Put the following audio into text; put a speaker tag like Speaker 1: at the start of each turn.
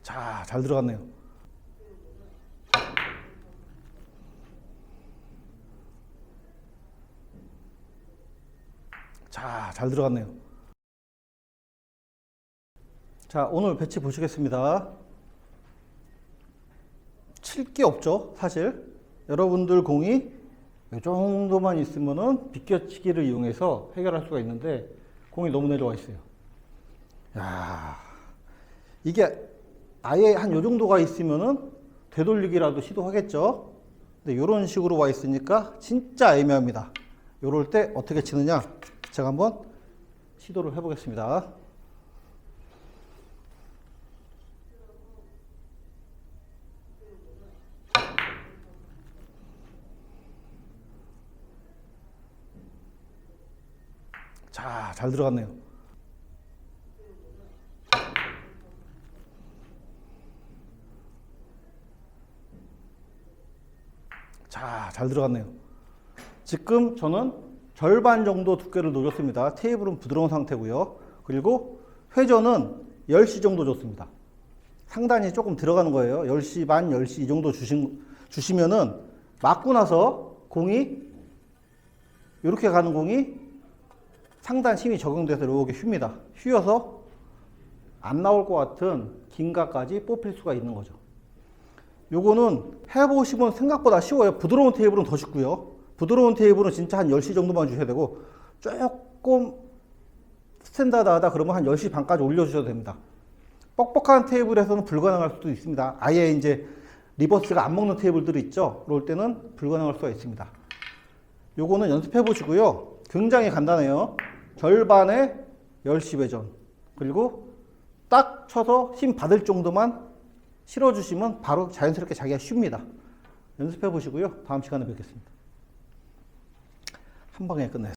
Speaker 1: 자, 잘 들어갔네요. 자, 잘 들어갔네요. 자, 오늘 배치 보시겠습니다. 칠 게 없죠, 사실. 여러분들 공이 이 정도만 있으면은 비껴치기를 이용해서 해결할 수가 있는데 공이 너무 내려와 있어요. 야, 이게 아예 한 요 정도가 있으면은 되돌리기라도 시도하겠죠. 근데 이런 식으로 와 있으니까 진짜 애매합니다. 요럴 때 어떻게 치느냐, 제가 한번 시도를 해보겠습니다. 자, 잘 들어갔네요. 자, 잘 들어갔네요. 지금 저는 절반 정도 두께를 놓았습니다. 테이블은 부드러운 상태고요. 그리고 회전은 10시 정도 줬습니다. 상단이 조금 들어가는 거예요. 10시 반, 10시 이 정도 주시면은 맞고 나서 공이 이렇게 가는 공이 상단 힘이 적용돼서 이렇게 휩니다. 휘어서 안 나올 것 같은 긴가까지 뽑힐 수가 있는 거죠. 요거는 해보시면 생각보다 쉬워요. 부드러운 테이블은 더 쉽고요. 부드러운 테이블은 진짜 한 10시 정도만 주셔야 되고, 조금 스탠다드하다 그러면 한 10시 반까지 올려주셔도 됩니다. 뻑뻑한 테이블에서는 불가능할 수도 있습니다. 아예 이제 리버스가 안 먹는 테이블들이 있죠. 그럴 때는 불가능할 수가 있습니다. 요거는 연습해 보시고요. 굉장히 간단해요. 절반에 10시 회전. 그리고 딱 쳐서 힘 받을 정도만 실어주시면 바로 자연스럽게 자기가 쉽니다. 연습해 보시고요. 다음 시간에 뵙겠습니다. 한 방에 끝내요.